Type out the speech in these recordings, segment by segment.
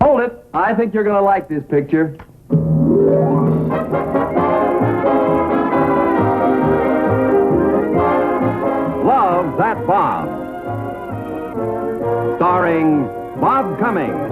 Hold it. I think you're going to like this picture. Love That Bob. Starring Bob Cummings.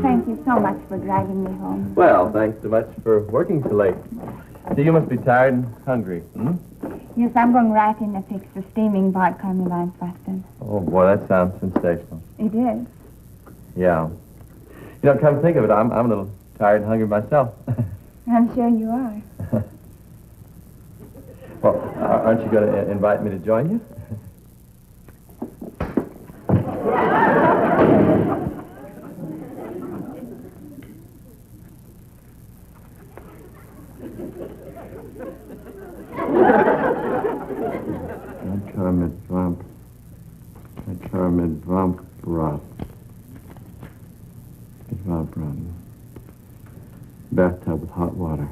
Thank you so much for dragging me home. Well, thanks so much for working so late. So you must be tired and hungry, Yes, I'm going right in to fix the steaming vodka on the Weinfasten. Oh, boy, that sounds sensational. It is. Yeah. You know, come to think of it, I'm a little tired and hungry myself. I'm sure you are. Well, aren't you going to invite me to join you? Bathtub with hot water.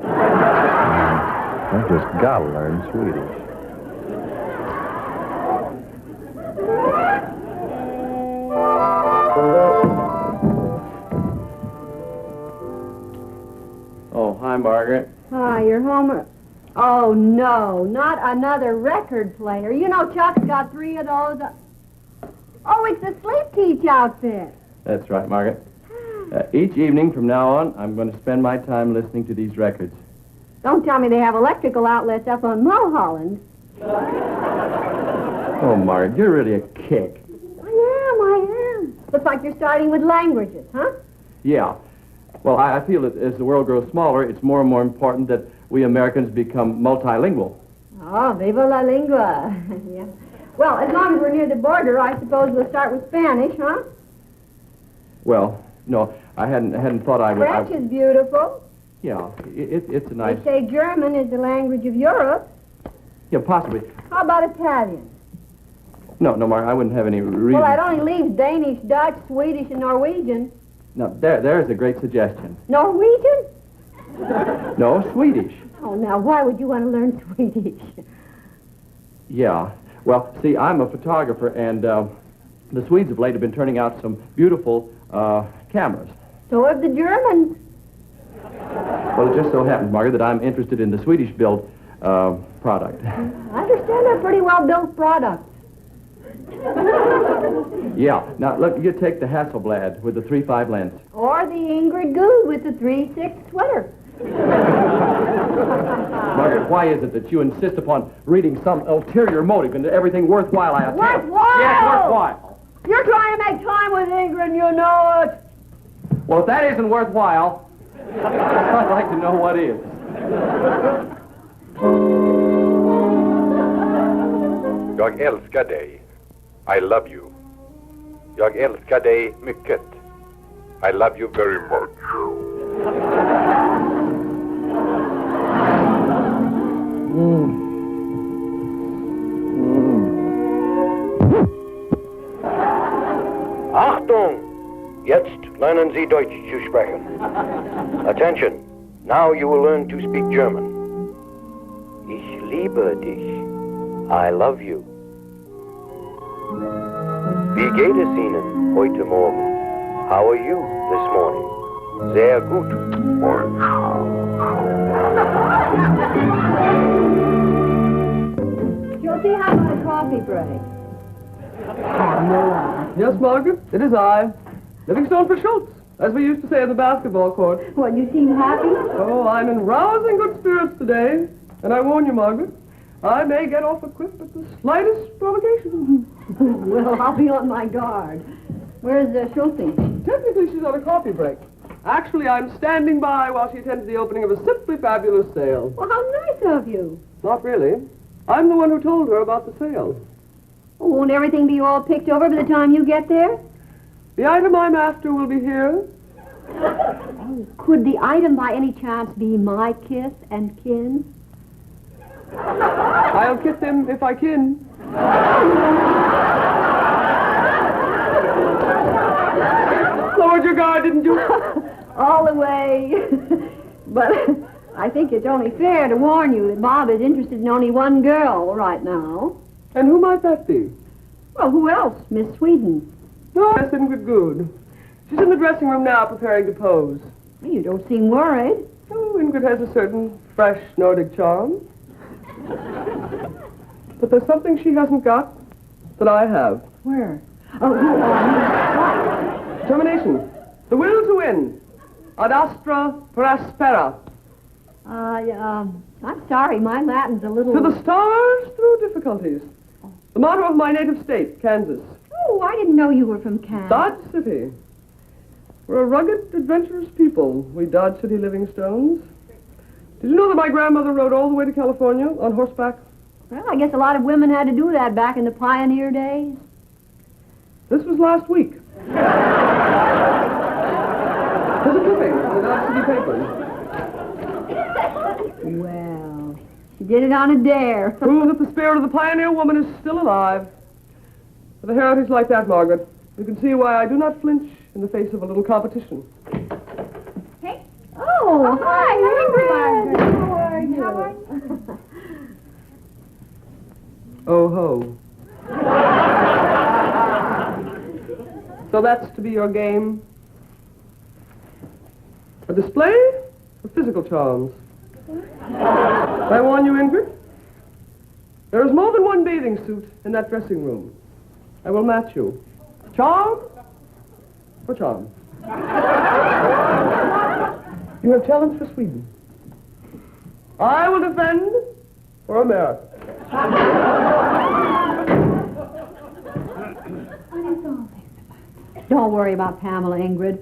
I just gotta learn Swedish. Oh, hi, Margaret. Hi, you're home. Oh, no, not another record player. You know Chuck's got 3 of those. Oh, it's the Sleep Teach outfit. That's right, Margaret. Each evening from now on, I'm going to spend my time listening to these records. Don't tell me they have electrical outlets up on Mulholland. Oh, Margaret, you're really a kick. I am. Looks like you're starting with languages, huh? Yeah. Well, I feel that as the world grows smaller, it's more and more important that we Americans become multilingual. Oh, viva la lingua. Yeah. Well, as long as we're near the border, I suppose we'll start with Spanish, huh? Well, no, I hadn't thought I would. French is beautiful. Yeah, it's a nice. They say German is the language of Europe. Yeah, possibly. How about Italian? No, Mark, I wouldn't have any reason. Well, that only leaves Danish, Dutch, Swedish, and Norwegian. No, there's a great suggestion. Norwegian? No, Swedish. Oh, now, why would you want to learn Swedish? Yeah. Well, see, I'm a photographer, and the Swedes of late have been turning out some beautiful cameras. So have the Germans. Well, it just so happens, Margaret, that I'm interested in the Swedish-built product. I understand they're pretty well-built products. Yeah. Now, look, you take the Hasselblad with the 3.5 lens. Or the Ingrid Good with the 3.6 sweater. Margaret, why is it that you insist upon reading some ulterior motive into everything worthwhile I attempt? Worthwhile? Yes, worthwhile. You're trying to make time with Ingrid, you know it. Well, if that isn't worthwhile, I'd like to know what is. Jag älskar dig. I love you. Jag älskar dig mycket. I love you very much. Achtung! Jetzt lernen Sie Deutsch zu sprechen. Attention. Now you will learn to speak German. Ich liebe dich. I love you. Wie geht es Ihnen heute Morgen? How are you this morning? Sehr gut. Josie, how about a coffee break? Yes, Margaret, it is I. Livingstone for Schultz, as we used to say at the basketball court. Well, you seem happy. Oh, I'm in rousing good spirits today. And I warn you, Margaret, I may get off a cliff at the slightest provocation. Well, I'll be on my guard. Where's Schulte? Technically, she's on a coffee break. Actually, I'm standing by while she attends the opening of a simply fabulous sale. Well, how nice of you. Not really. I'm the one who told her about the sale. Oh, won't everything be all picked over by the time you get there? The item I'm after will be here. Could the item by any chance be my kiss and kin? I'll kiss him if I can. your guard, didn't you? All the way. But I think it's only fair to warn you that Bob is interested in only one girl right now. And who might that be? Well, who else? Miss Sweden. Oh, that's Ingrid Good. She's in the dressing room now preparing to pose. You don't seem worried. Oh, Ingrid has a certain fresh Nordic charm. But there's something she hasn't got that I have. Where? Oh, Determination. The will to win. Ad astra per aspera. I'm sorry, my Latin's a little... To the stars through difficulties. The motto of my native state, Kansas. Oh, I didn't know you were from Kansas. Dodge City. We're a rugged, adventurous people, we Dodge City Livingstones. Did you know that my grandmother rode all the way to California on horseback? Well, I guess a lot of women had to do that back in the pioneer days. This was last week. There's a clipping in the Dodge City paper. Well, she did it on a dare. Prove that the spirit of the pioneer woman is still alive. With a heritage like that, Margaret, you can see why I do not flinch in the face of a little competition. Hey. Oh, hi, Ingrid. How are you? How are you? Oh ho. So that's to be your game? A display of physical charms. I warn you, Ingrid, there is more than one bathing suit in that dressing room. I will match you. Charm for charm. You have challenged for Sweden. I will defend for America. Don't worry about Pamela, Ingrid.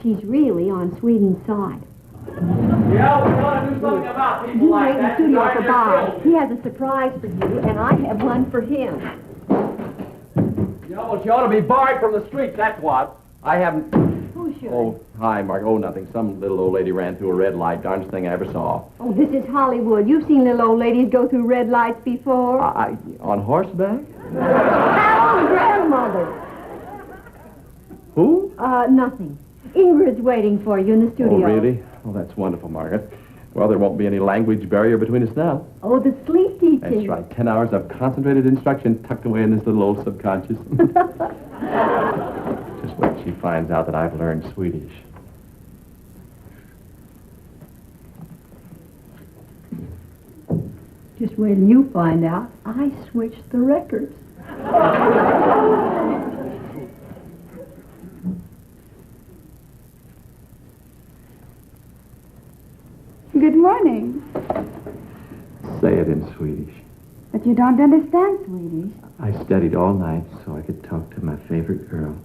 She's really on Sweden's side. Yeah, we want to do something about people You like wait in the that. studio Sorry for they're Bob. killed. He has a surprise for you, and I have one for him. You know, well, she ought to be barred from the streets, that's what. I haven't... Who should? Oh, hi, Mark. Oh, nothing. Some little old lady ran through a red light. Darndest thing I ever saw. Oh, this is Hollywood. You've seen little old ladies go through red lights before. On horseback? Carol's grandmother. Who? Nothing. Ingrid's waiting for you in the studio. Oh, really? Oh, that's wonderful, Margaret. Well, there won't be any language barrier between us now. Oh, the sleep teaching. That's right. 10 hours of concentrated instruction tucked away in this little old subconscious. Just wait till she finds out that I've learned Swedish. Just wait till you find out. I switched the records. Good morning. Say it in Swedish. But you don't understand Swedish. I studied all night so I could talk to my favorite girl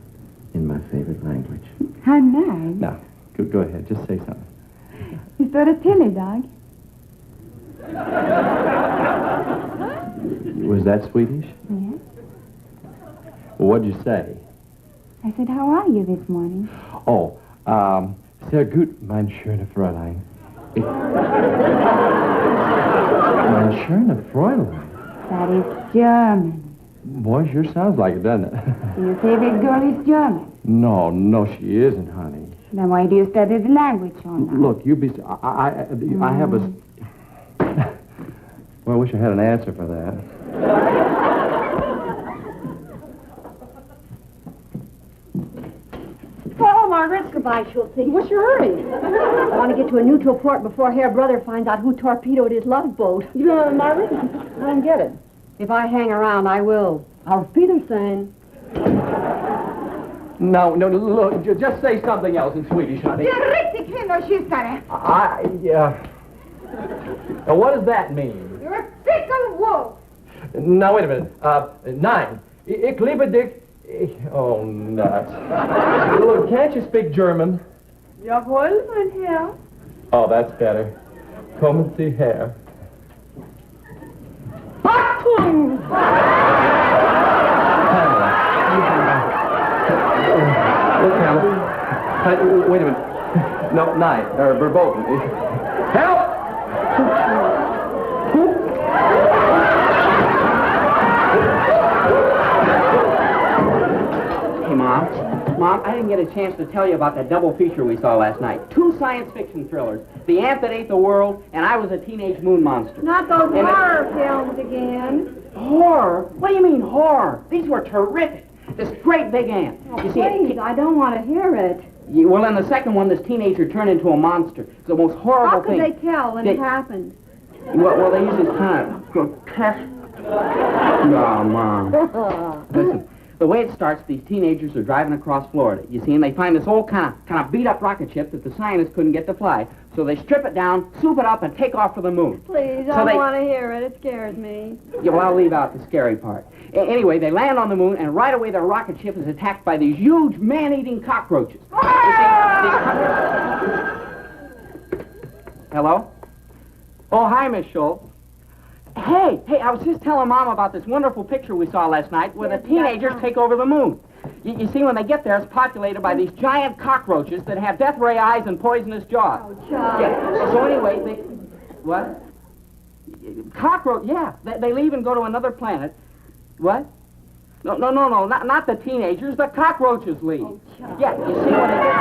in my favorite language. How nice. Now, go ahead. Just say something. Is that a tilly dog? Was that Swedish? Yes. Well, what'd you say? I said, how are you this morning? Oh, sehr gut, mein schöner Fräulein. Mein schöner Fräulein? That is German. Boy, sure sounds like it, doesn't it? Your favorite girl is German. No, she isn't, honey. Then why do you study the language so much? Look, you be... I have a... Well, I wish I had an answer for that. Oh, Margaret. Goodbye, Schultze. What's your hurry? I want to get to a neutral port before Herr Brother finds out who torpedoed his love boat. You know, Margaret? I don't get it. If I hang around, I will. Auf Wiedersehen. No, look, just say something else in Swedish, honey. Riktigt kvinnokyssare. Now, what does that mean? You're a fickle wolf. Now, wait a minute. 9. Ich liebe dich. Oh, nuts. Look, can't you speak German? Jawohl, mein Herr. Oh, that's better. Kommen Sie her. Achtung! Look, Pamela. Wait a minute. No, 9. Verboten. Help! Hey, Mom. Mom, I didn't get a chance to tell you about that double feature we saw last night. 2 science fiction thrillers. The Ant That Ate the World, and I Was a Teenage Moon Monster. Not those horror films again. Horror? What do you mean, horror? These were terrific. This great big ant. Oh, You see, please, I don't want to hear it. well, in the second one, this teenager turned into a monster. It's the most horrible How could thing. they tell when it happened? Well, they use this kind of grotesque... Oh, Mom. Listen, the way it starts, these teenagers are driving across Florida, you see, and they find this old kind of beat-up rocket ship that the scientists couldn't get to fly. So they strip it down, soup it up, and take off for the moon. Please, So I they- don't want to hear it. It scares me. Yeah, well, I'll leave out the scary part. Anyway, they land on the moon, and right away their rocket ship is attacked by these huge man-eating cockroaches. You see, Hello? Oh, hi, Miss Schultz. Hey, I was just telling Mom about this wonderful picture we saw last night where the teenagers take over the moon. You see, when they get there, it's populated by these giant cockroaches that have death ray eyes and poisonous jaws. Oh, Charlie. Yeah. So anyway, they... What? Cockroach, yeah. They leave and go to another planet. What? No, not the teenagers. The cockroaches leave. Oh, Charlie. Yeah, you see what they do?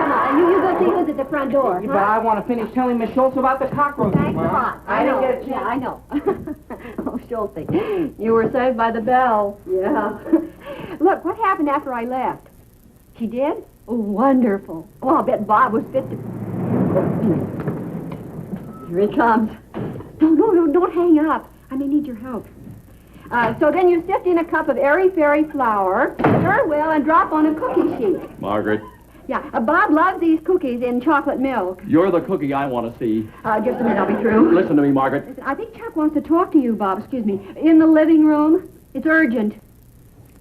Come on, you go see who's at the front door. But I want to finish telling Miss Schultz about the cockroaches, Thanks a Mom. lot. I didn't know. get a chance. Yeah, I know. Oh, Schulte, you were saved by the bell. Yeah. Look, what happened after I left? She did? Oh, wonderful. Oh, I'll bet Bob was fit to... Here he comes. No, don't hang up. I may need your help. So then you sift in a cup of airy-fairy flour, stir well, and drop on a cookie sheet. Margaret, Yeah, Bob loves these cookies in chocolate milk. you're the cookie I want to see. Just a minute, I'll be through. Listen to me, Margaret. Listen, I think Chuck wants to talk to you, Bob. Excuse me. In the living room. It's urgent.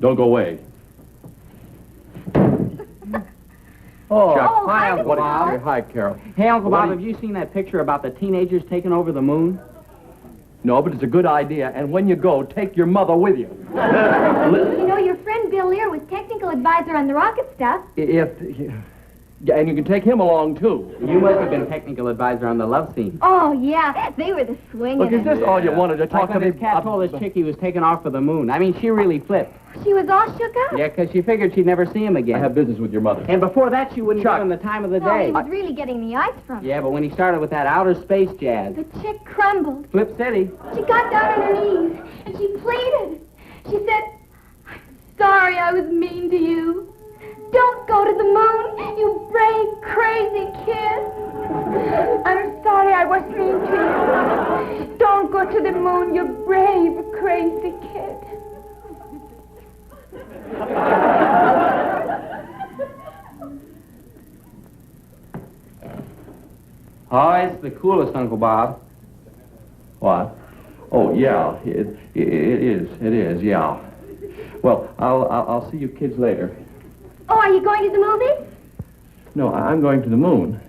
Don't go away. Oh, Chuck, hi, Uncle Bob. Hi, Carol. Hey, Uncle What Bob, do have you seen that picture about the teenagers taking over the moon? No, but it's a good idea. And when you go, take your mother with you. You know, your friend Bill Lear was technical advisor on the rocket stuff. And you can take him along, too. You must have been technical advisor on the love scene. Oh, yeah, they were the swinging. Look, is this all you wanted to talk Like to when me this cat told this chick he was taking off for the moon. I mean, she really flipped. She was all shook up. Yeah, because she figured she'd never see him again. I have business with your mother. And before that, she wouldn't Chuck. give him the time of the No, he day. was really getting the ice from her. Yeah, but when he started with that outer space jazz, The chick crumbled. Flip City. She got down on her knees, and she pleaded. She said, "I'm sorry I was mean to you. Don't go to the moon, you brave, crazy kid. I'm sorry I was mean to you. Don't go to the moon, you brave, crazy kid." Oh, it's the coolest, Uncle Bob. What? Oh, yeah, it is, yeah. Well, I'll see you kids later. Oh, are you going to the movies? No, I'm going to the moon.